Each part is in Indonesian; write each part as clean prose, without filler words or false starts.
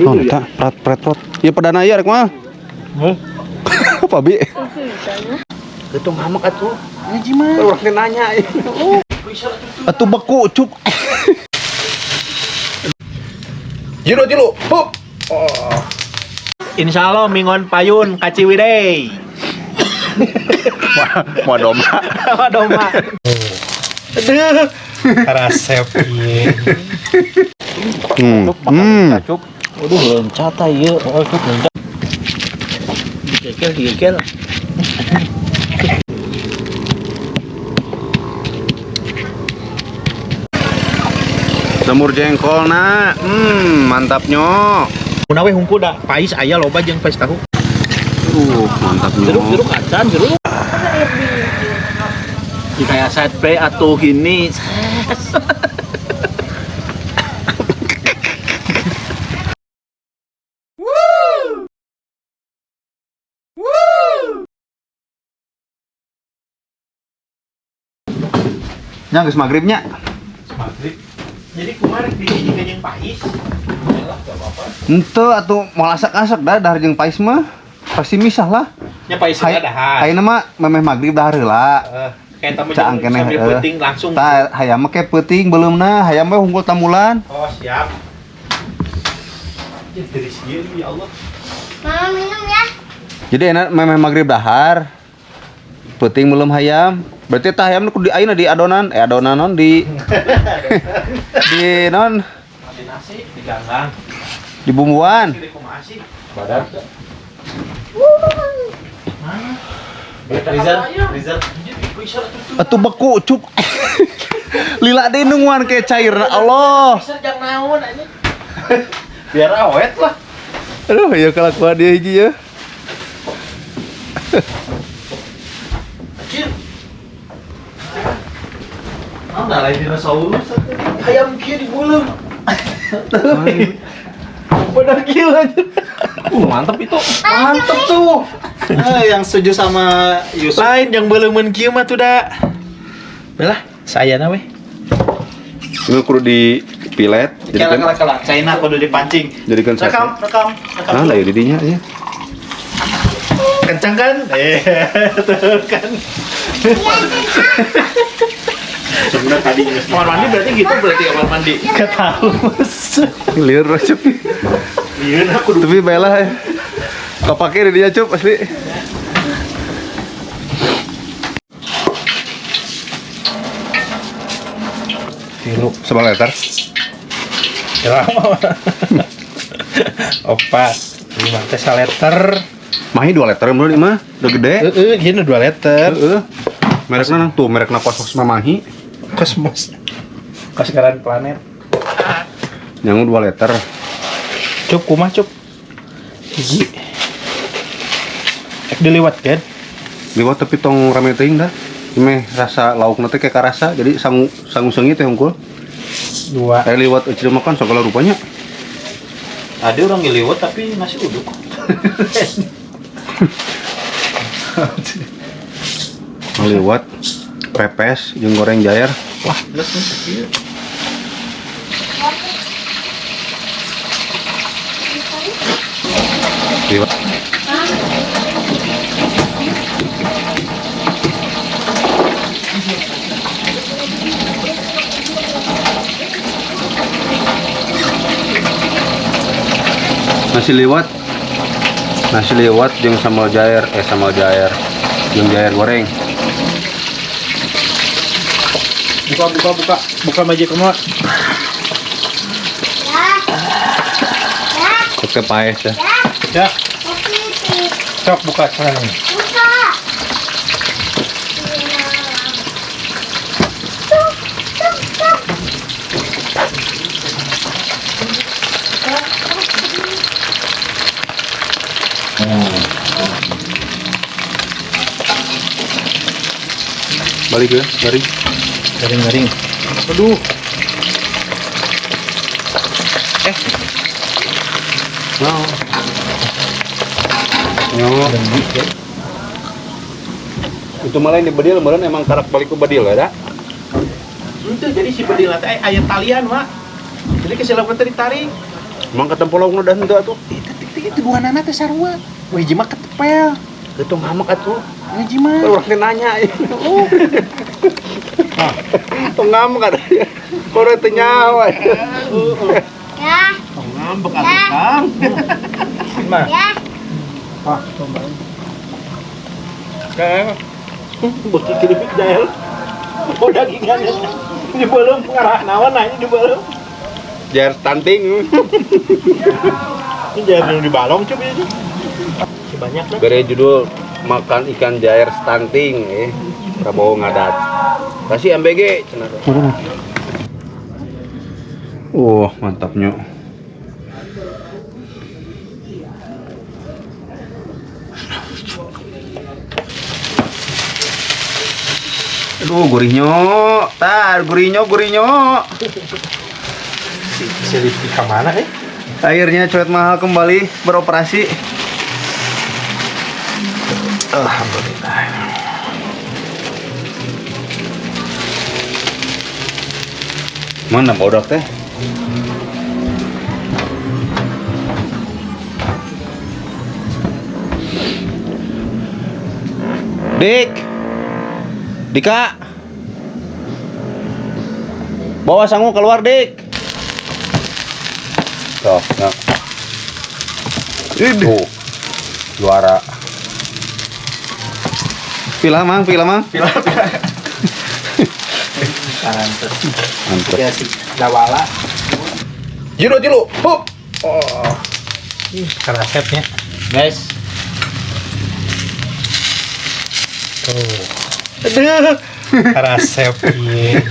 Oh, tak prat. Ya perdana ya rek mah. Apa bi? Ketong hamak atuh. Ngaji mah. Orang nanya. Atuh beku cuk. Jilo. Hop. Oh. Insyaallah mingon payun kaciwidey. Mau domba. Aduh. Resep ieu. Cuk. Waduh loncat ieu. Oh, cuk loncat. Digekel. Semur jengkolna. Mantapnya. Kunawe hungkul da pais aya loba jeung pais tahu. Mantapnya. Jeruk acan, jeruk. Di kayak set play atuh gini. Nya geus magribnya. Maghrib. Jadi kumarik di jeung pais. Yalah, enggak apa-apa. Henteu atuh moal asak-asak dah dahar jeung pais mah. Pasti misah lah. Nya pais dahar. Hayeuna mah memeh magrib dahar heula. Kayak tamu Caang keneh penting langsung. Tah hayam mah ke peuting beuleummna, hayam mah hungkul tamulan. Oh, siap. Jadi sieun ya Allah. Mama minum ya. Jadi enak memeh magrib dahar. Peuting belum hayam. Berarti tah hayam kudu di ayeuna di adonan, non di di non Di nasi, di ganggang. di bumbuan. Di kumaha sih? Badan. Mana? Freezer. Atuh beku cuk. Lila deui nungguan ke cairna Allah. Freezer jang naon anjing. Biar awet lah. Aduh, ya kelakuan dia hiji ya. Anjir. Anda lain dinosaurus. Hayam kieu dibeuleuh. Pada gila aja. Mantap itu. Mantap tuh. Yang setuju sama Yusuf. Lain yang belum kieu mah tuh da. Belah, saya na weh. Ini kudu dipilet. Kalak. China kudu dipancing. Jadikan sate. Rekam. Nah, lah ya didinya aja. Kencang kan? Tuh kan. Sebenarnya tadi kamar mandi berarti gitu kamar mandi. Enggak tahu. Liur cup. Iya aku Tapi belah ya. Kepake dia cup asli. Tilu Seberapa liter? lama. Opa, 5 teh 1 liter. Mahi 2 liter menurut mah. Udah gede. Gini 2 liter. Merekna tuh, merekna Kosmos Mamahi. Kosmos. Kesegaran planet. Nyangu 2 liter. Cuk, kumah cuk. Hiji. Ek diliwat kan? Liwat tapi tong rame teuing dah. Meh rasa laukna teh kayak karasa, jadi sangu seungit teh hungkul. 2. Liwat euceul makan segala rupanya. Ada orang ngeliwat tapi nasi uduk. Liwat pepes jeung goreng jair. Wah, belas nih sekieu. Liwat. Nasi liwat jeung sambal jair jeung jair goreng. Buka magic kamu. Oke paes ya. Ya. Cok buka celana. Balik ya, garing. Garing. Aduh. No. Itu malah yang di bedil, meureun emang karak balik ke bedil ada. Itu jadi si bedil teh aya talian, Mak. Jadi ke silapna teh ditarik. Emang ketempolong udah henteu atuh. Itu bukan anak teh sarua. Wiji mah ketepel. Itu ngamak atuh. Wiji mah. Urang teh nanya. Oh. Tong ngamak ada. Kore teh nyawa. Ya. Ngambek atuh Kang. Mah. Ya. Kang. Beki keripik jael. Oh dagingan. Di belum ngarah naon aja di belum. Jar stunting. Ini jael di balong coba itu. Banyak dah. Bere judul makan ikan jair stunting Prabowo ngadat. Kasih MBG cenah. Mantapnya. Aduh, gurihnya. Gurihnya. Si Rizky kemana Akhirnya Coet Mahal kembali beroperasi. Alhamdulillah. Mana bodoh teh? Dika. Bawa sangu keluar, Dik. Tuh, nah. Tuh. Juara. Pila mang. Mantap. Mantap. Ya si Dawala. Jilu. Hup. Oh. Resepnya. Guys. Tuh. Aduh. Resep iya.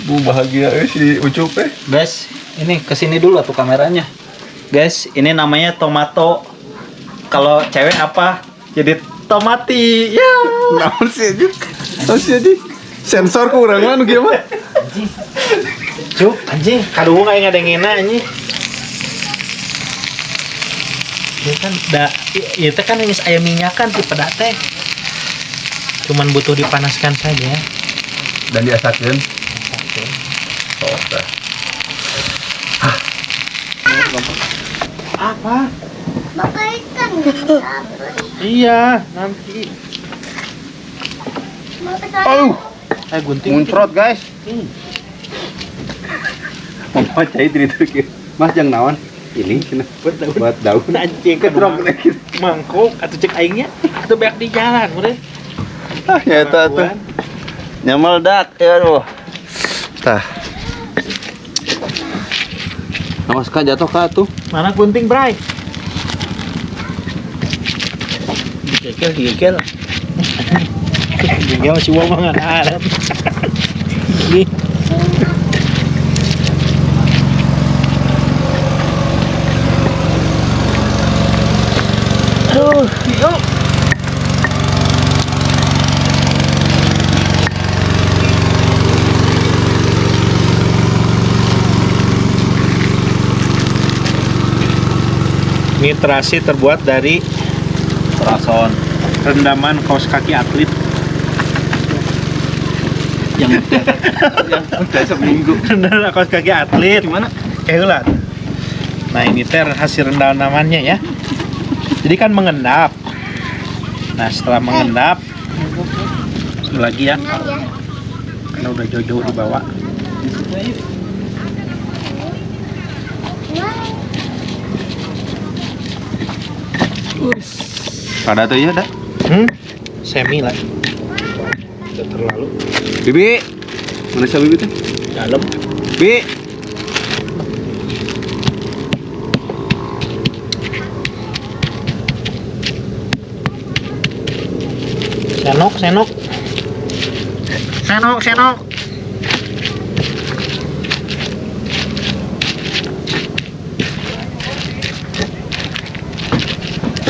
Bu bahagia si Ucup Guys, ini kesini dulu tuh kameranya. Guys, ini namanya tomato. Kalau cewek apa? Jadi tomati. Ya. Naon sih aja. Sensor kurang lan gimana? Cuk, anjing, kaduh kayak ngadengena anjing. Ini kan itu kan ini ayam minyakan tipe teh. Cuman butuh dipanaskan saja Dan diasakeun. Oh, tah. Apa? Pakai ikan. Iya, nanti. Mau petai. Gunting. Muncrot, guys. Mau cai diri Mas jang naon? Ini kena buat daun. Anjing kan mangkok atau cek aingnya atau beak di jalan, udah. Ya tuh. Nyamal dak ya aduh. Tah. Awas ka jatuh ka tuh. Mana gunting, Bray? Digigil. Digigil masih uang mangan Arab. Ini. Aduh, yuk. Ini terasi terbuat dari Rason. rendaman kaos kaki atlet Yang udah seminggu. rendaman kaos kaki atlet Gimana? ulat. Nah ini teh hasil rendamannya ya. Jadi kan mengendap. Nah setelah mengendap lagi ya, karena udah jauh-jauh di bawah. Ada tuh ya, dah. Semi lah. Udah terlalu Bibi. Mana si Bibi tuh? dalam. Bi. Senok.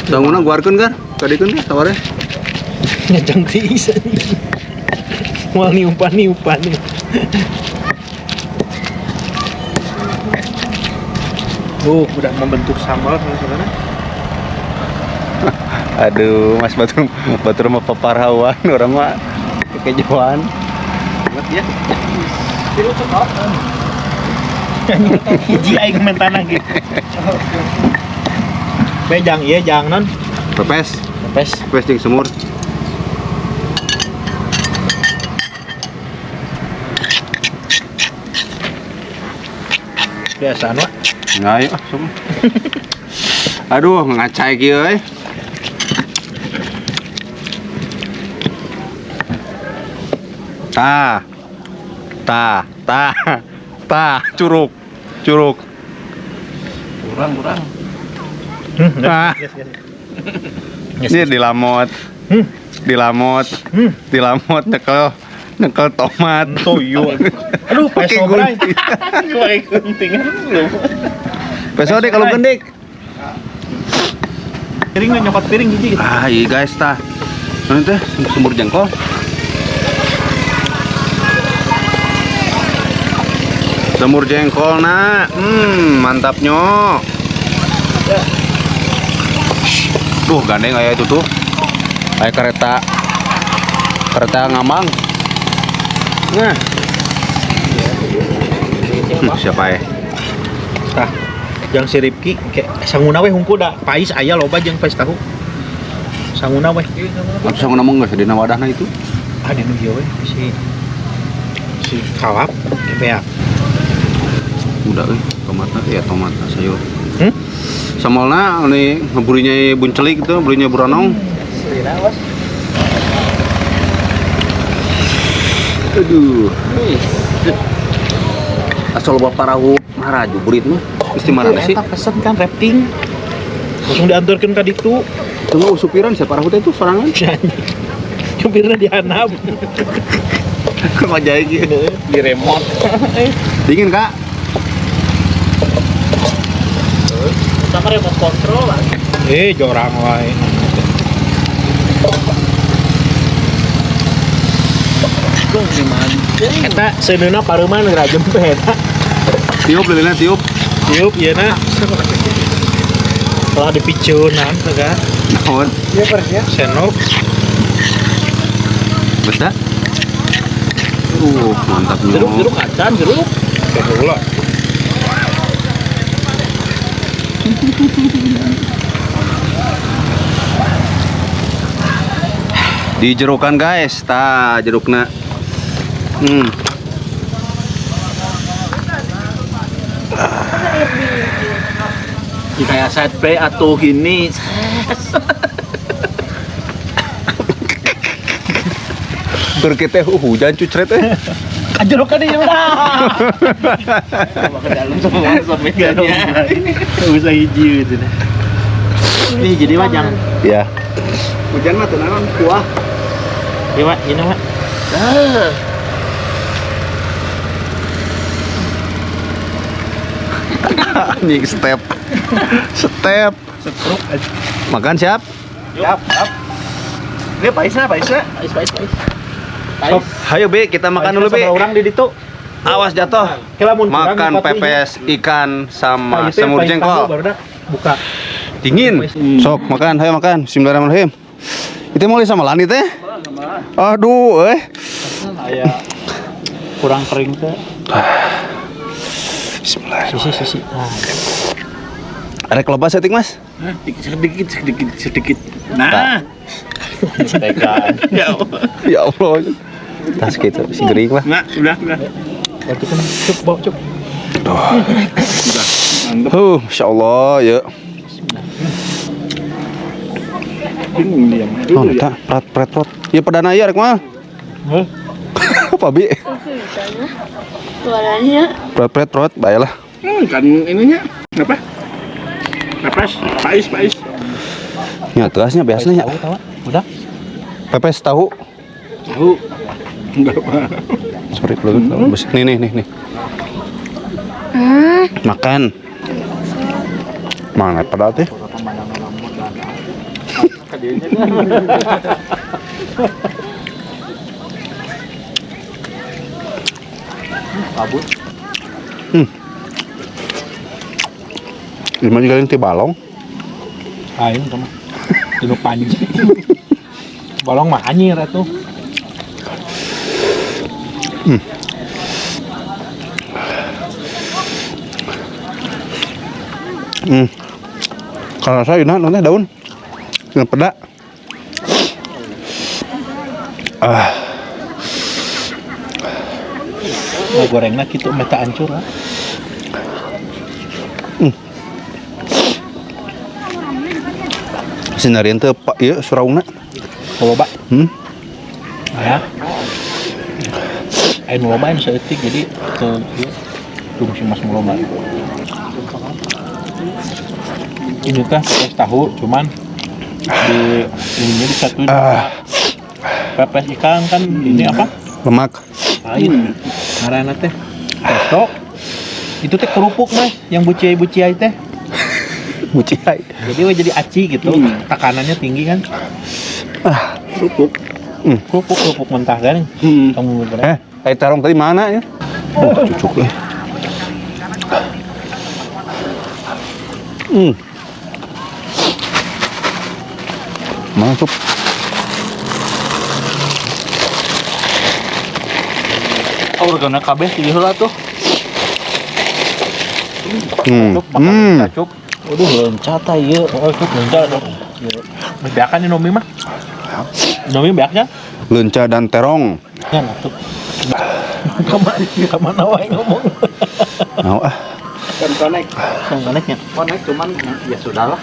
Bangunan guarkeun kan? Kadikeun kan sawareh. Ngejang tiis. Mau niupan. Udah membentuk sambal sebenarnya. Aduh, Mas Batur mah paparhawan, orang mah kekejuan. Ingat ya. Itu cocok. Hiji aing mentana gitu. Bejang ieu jang non. Pepes. Pepes. Pepes jeung semur. Biasa nu. Nah, ayo sok. Aduh, ngacai kieu euy. Curug. Kurang. Ah. Ini dilamot. Dilamot nyekel tomat. Toyo. Aduh, Pakai peso bray. gunting. Pakai gunting. Peso deh kalau gendik. Piring nyokot piring hiji. Ah, iya guys tah. Nanti teh sumur jengkol. Semur jengkol nak, mantap nyok. Duh gandeng kayak itu tuh, kayak kereta ngambang. Nah, siapa ya? Tah, yang si Ripki kayak sanguna we hungkul da pais aya loba jeung pais tahu. Sanguna we. Apa saya ngomong nggak sedih wadahna itu? Ada nu ieu we si kawap kayak Udah tomatna sayur. Samolna ini ngeburinya buncelik itu, burinya buranong. Aduh. Asal bapak parahu maraju burit mah. Mesti marah sih. Eta pesen kan rafting. Langsung diantarkan ka ditu. Tunggu supiran siapa parahu teh itu sorangan. Supirna dihanap. Kemajai gitu. Di remote. Dingin kak. Sama remote control lah. Jorang wae. Eta seuneuna pareuman geura jempe eta. Tiup lilina tiup. Tiup ieu na. Telah dipicunan teh. Naon? Ieu pergi ya. Senok. Beda. Mantap nyok. Jeruk acan, jeruk. Gula. Dijerukan guys, jerukna. Kayak set play atau gini. Tur kita hujan cucret teh. Kajerokan dia udah. Ke dalam semua sampegannya. Usah hiji gitu. Nih jadi mah jangan. Ya. Hujan mah tenanan kuah. Iya, Mak, ini, Mak. Anjing step. Makan siap? Siap. Ini paisnya. Pais. Ayo Be, kita makan dulu Be. Orang di ditu. Awas jatuh. Makan pepes ikan sama semur jengkol. Buka. Dingin. Sok makan, ayo makan. Bismillahirrahmanirrahim. Itu mau sama Lani teh? Aduh, Aya kurang kering teh. Bismillahirrahmanirrahim. Sisi. Ada kelopak setik Mas? Sedikit. Nah. Tekan. Ya Allah. Tas gitu, si gering lah. Nah, udah. Waktu kan bawa cuk. Masya Allah, ya. Bingung dia. Oh, tak, prat. Ya perdana ya, rek mal. Apa Bi? Suaranya Prat, baiklah. Kan ininya apa? Pais. Ya, terasnya biasanya. Tahu. Udah. Pepes tahu. Enggak apa. Sorry, belum. Nih. Makan. Mana padahal teh? Kabut. Lima juga yang balong. Aing sama. Duduk panji. Balong mah anyir atuh. Kalau saya ini nonnya daun dengan peda. Nah, gorengnya gitu meta hancur lah. Sinarian teh pak ieu surauna. Loba. Ya. Ayo loba yang seetik jadi tuh si mas loba. Ini teh pepes tahu cuman di ininya disatuin. Pepes ikan kan ini apa? Lemak. Lain. Ngaranna teh pesto. Itu teh kerupuk mas, yang buciai teh. Buciai. Jadi aci gitu, tekanannya tinggi kan. Kerupuk. Kerupuk mentah kan. Kamu bener. Kayak tarong tadi mana ya? Cucuk ya. Masuk. Organa kabeh di heula tuh. Cacuk. Waduh, loncat ieu. Oh, itu loncat. Bedakan Nomi mah. Nomi beaknya? Leunca dan terong. Ya, atuh. Kemana wae ngomong. Mau Kan koneknya. Konek cuman ya sudahlah.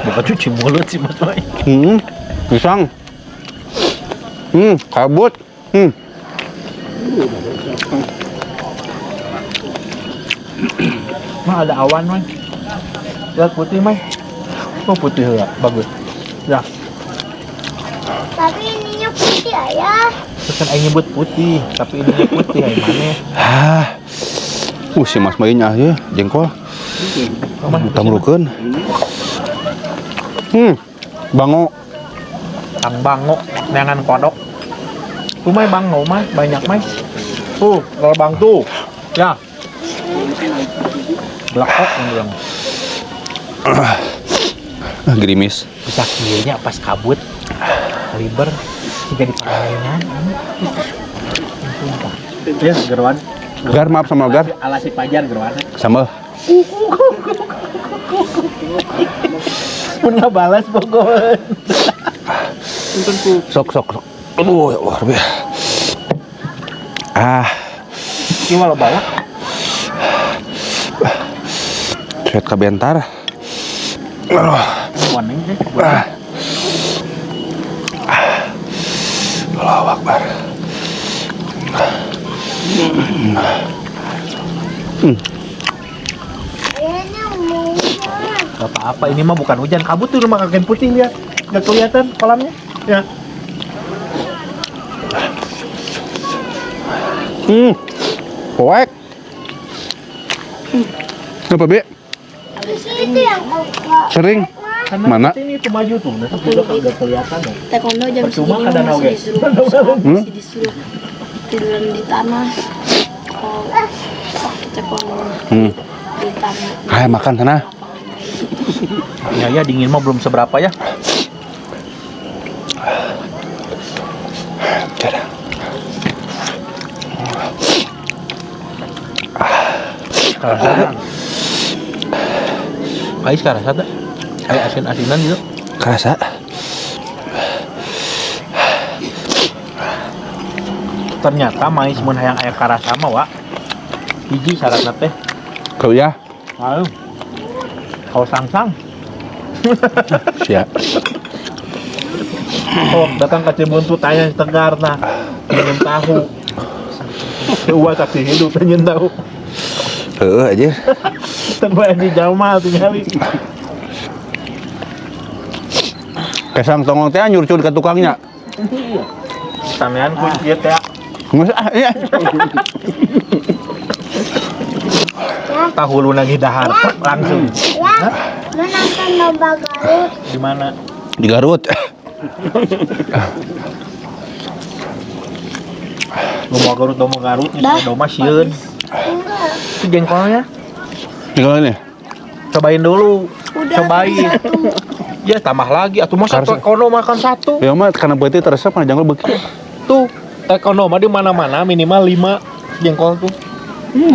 Bukan cuci mulut sih Mas Boy. Pisang. Kabut. Mah ada awan, Mas. Lihat putih, Mas. Oh, putih ya, bagus. Ya, Tapi ininya putih ayah. kan aing nyebut putih, tapi ininya putih ay mana? Si Mas Bayi nya ya jengkol. Tamrukeun. Bango. Tang bango, neangan kodok. Tuh Mas bango, Mas, banyak, Mas. Tuh, gerbang tuh. Ya. Blekok yang bilang. Gerimis. Bisa kieunya pas kabut. Liber jadi pangalengan. Ya, gerwan. Gar, maaf sama Gar. Ala si Pajar gerwan. Sambal. Pun nggak balas Bogor. Sok. Aduh, ya luar biasa. Gimana bawa? Sweat kabentar. Warnanya deh. Allahu Akbar. Ayahnya mau. Gak apa-apa, ini mah bukan hujan. Kabut tuh rumah kagen putih, lihat. Gak kelihatan kolamnya. Ya. Poek. Apa, Be? Itu yang kakak. Sering. Karena Mana? ini tuh maju tuh, nah itu udah gak kelihatan dong. Taekwondo jam Percuma segini kada masih naoge. disuruh masih disuruh tiduran di tanah. Kalau sakit taekwondo di tanah. Ayo makan sana. Ya dingin mah belum seberapa ya. Karasa. Ais karasa dah. Kayak asin-asinan gitu. Kerasa. Ternyata mais mun hayang aya karasa mah wa. Hiji syaratna teh. Kau ya? Ayo. Kau sang-sang. Siap. Oh, datang ke Cibuntu tanya Tegar nah. Ingin tahu. Dua saksi hidup ingin tahu. Aja. Tanpa di Jamal tinggal. Kesang tongong teh nyurcun ke tukangnya. Samean ku ieu teh. Nggak usah, iya. Tahulu lagi dahar langsung. Ya, menonton lomba Garut. Di mana? Di Garut. Domba Garut nih domba sieun. Enggak. Itu jengkolnya. Tinggal ini. Cobain dulu. Udah Cobain. satu. Ya tambah lagi atuh masa Harus- tekono makan satu. Ya mah karena berarti teresep mana jengkol beki. Tuh, tekono mah di mana-mana minimal 5 jengkol tuh.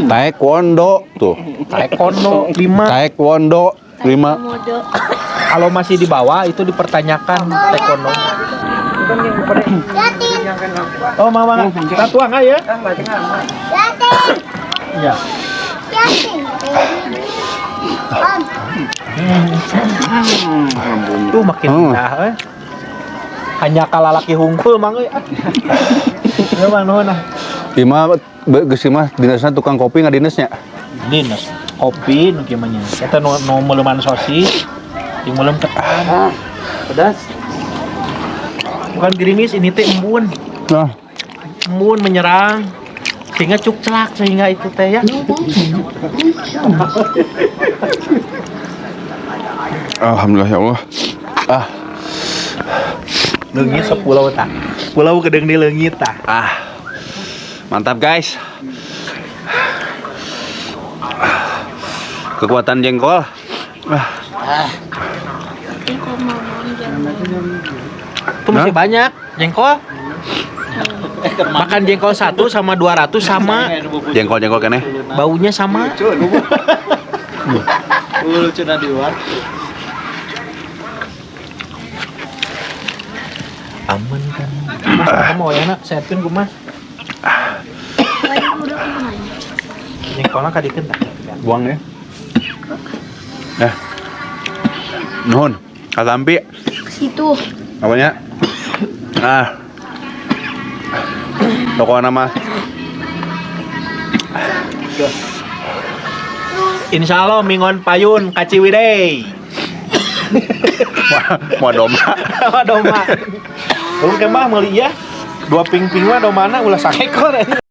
Taekwondo tuh. Tekono 5. Taekwondo 5. Komodo. Kalau masih di bawah itu dipertanyakan tekono. Yatin. Oh, mama, kita tuang aja. Yatin. Ya. Yatin. Om. Tuh makin indah hanya kalalaki hungkul mang euy. Ya Bang nuhun nah. Ima geus mah dinasna tukang kopi ngadinesnya. Dinas kopi nu kieu mah nya. Eta nu meuleuman sosis, jeung meuleuh ketan. Pedas. Bukan gerimis ini teh embun. Nah, Embun menyerang sehingga cukcelak sehingga itu teh ya. alhamdulillah ya Allah. Ah, Leungit sepulau tah. Pulau gedeng di leungit tah. mantap guys. Kekuatan jengkol. Ini kok mamam jangan. Itu masih banyak jengkol. Makan jengkol 1 sama 200 sama. Jengkol keneh. Baunya sama. Lucu na diwan. Aman kan. Kamu mau ya nak siapin kumas. Jengkolnya kadikeun tah. Buang ya. Nuhun. Kasampi. Situ. Apanya? Toko nama. Insya Allah mingon payun kaciwidey. Mau domba. Doma. Ulun kemah meuli ya. 2 ping-ping mah domana ulah 1 ekor.